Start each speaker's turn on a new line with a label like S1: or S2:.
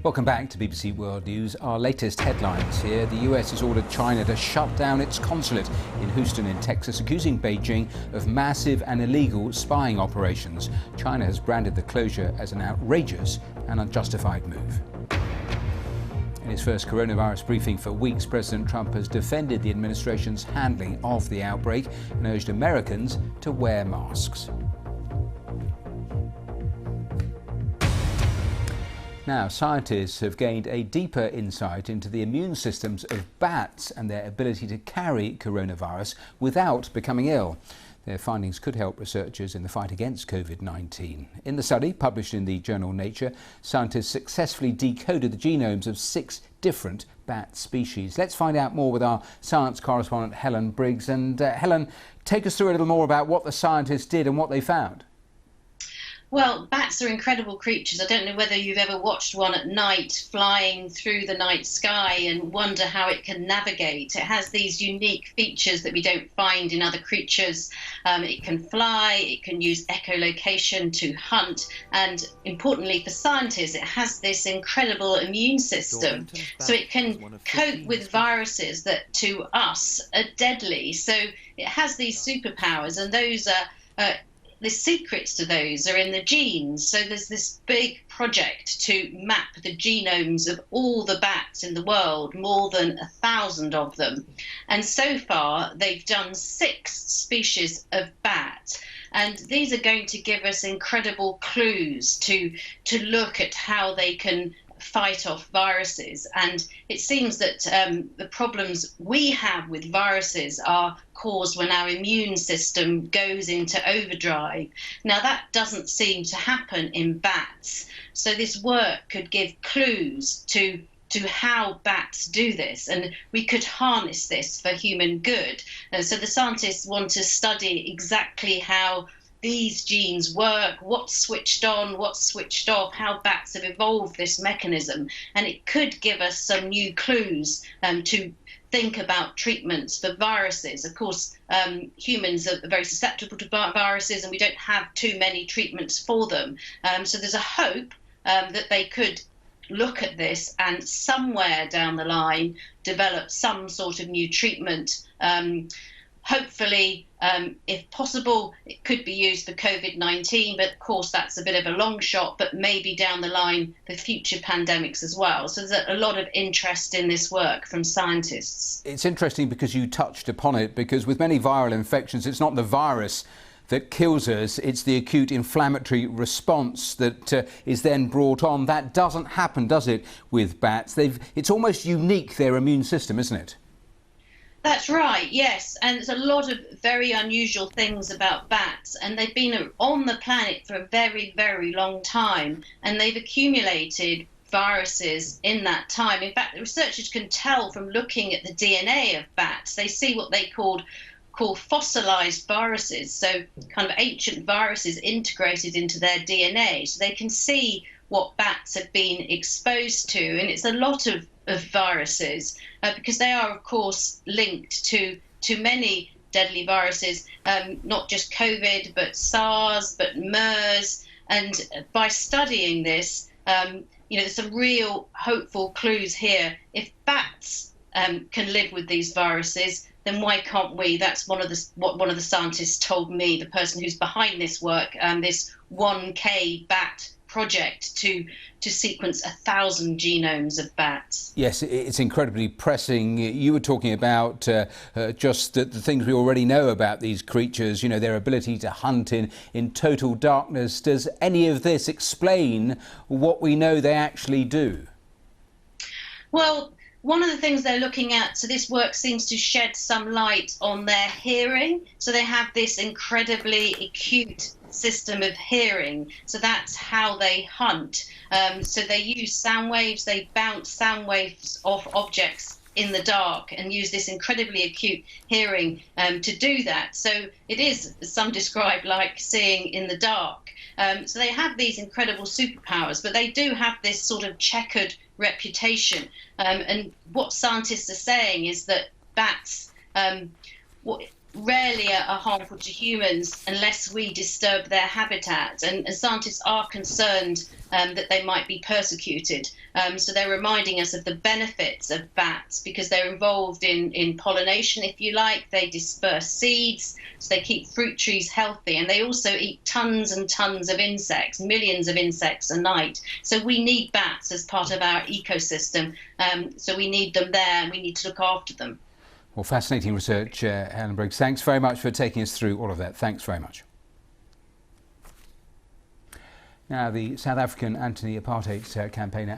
S1: Welcome back to BBC World News. Our latest headlines here. The US has ordered China to shut down its consulate in Houston in Texas, accusing Beijing of massive and illegal spying operations. China has branded the closure as an outrageous and unjustified move. In his first coronavirus briefing for weeks, President Trump has defended the administration's handling of the outbreak and urged Americans to wear masks. Now, scientists have gained a deeper insight into the immune systems of bats and their ability to carry coronavirus without becoming ill. Their findings could help researchers in the fight against Covid-19. In the study, published in the journal Nature, scientists successfully decoded the genomes of 6 different bat species. Let's find out more with our science correspondent Helen Briggs. And Helen, take us through a little more about what the scientists did and what they found.
S2: Well, bats are incredible creatures. I don't know whether you've ever watched one at night flying through the night sky and wonder how it can navigate. It has these unique features that we don't find in other creatures. It can fly, it can use echolocation to hunt, and importantly for scientists, it has this incredible immune system. So it can cope with viruses that to us are deadly. So it has these superpowers, and those are the secrets to those are in the genes. So there's this big project to map the genomes of all the bats in the world, more than 1,000 of them. And so far, they've done 6 species of bat. And these are going to give us incredible clues to look at how they can fight off viruses. And it seems that the problems we have with viruses are caused when our immune system goes into overdrive. Now, that doesn't seem to happen in bats. So this work could give clues to how bats do this, and we could harness this for human good. So the scientists want to study exactly how these genes work, what's switched on, what's switched off, how bats have evolved this mechanism. And it could give us some new clues to think about treatments for viruses. Of course, humans are very susceptible to viruses, and we don't have too many treatments for them. So there's a hope that they could look at this and somewhere down the line develop some sort of new treatment. Hopefully, if possible, it could be used for Covid-19, but of course that's a bit of a long shot, but maybe down the line for future pandemics as well. So there's a lot of interest in this work from scientists.
S1: It's interesting because you touched upon it, because with many viral infections, it's not the virus that kills us, it's the acute inflammatory response that is then brought on. That doesn't happen, does it, with bats? It's almost unique, their immune system, isn't it?
S2: That's right, yes. And there's a lot of very unusual things about bats, and they've been on the planet for a very, very long time, and they've accumulated viruses in that time. In fact, the researchers can tell from looking at the DNA of bats. They see what they call fossilized viruses, so kind of ancient viruses integrated into their DNA. So they can see what bats have been exposed to, and it's a lot of viruses because they are, of course, linked to many deadly viruses, not just COVID, but SARS, but MERS. And by studying this, there's some real hopeful clues here. If bats can live with these viruses, then why can't we? That's what one of the scientists told me, the person who's behind this work, this 1K bat project to sequence 1,000 genomes of bats.
S1: Yes, it's incredibly pressing. You were talking about just the things we already know about these creatures, their ability to hunt in total darkness. Does any of this explain what we know they actually do?
S2: Well, one of the things they're looking at, so this work seems to shed some light on their hearing. So they have this incredibly acute system of hearing. So that's how they hunt. So they use sound waves, they bounce sound waves off objects in the dark and use this incredibly acute hearing to do that. So it is, as some describe, like seeing in the dark. So they have these incredible superpowers, but they do have this sort of checkered reputation. And what scientists are saying is that bats rarely rarely are harmful to humans unless we disturb their habitat. And scientists are concerned that they might be persecuted. So they're reminding us of the benefits of bats because they're involved in pollination, if you like. They disperse seeds, so they keep fruit trees healthy. And they also eat tons and tons of insects, millions of insects a night. So we need bats as part of our ecosystem. So we need them there and we need to look after them.
S1: Well, fascinating research, Helen Briggs. Thanks very much for taking us through all of that. Thanks very much. Now, the South African anti-apartheid campaigner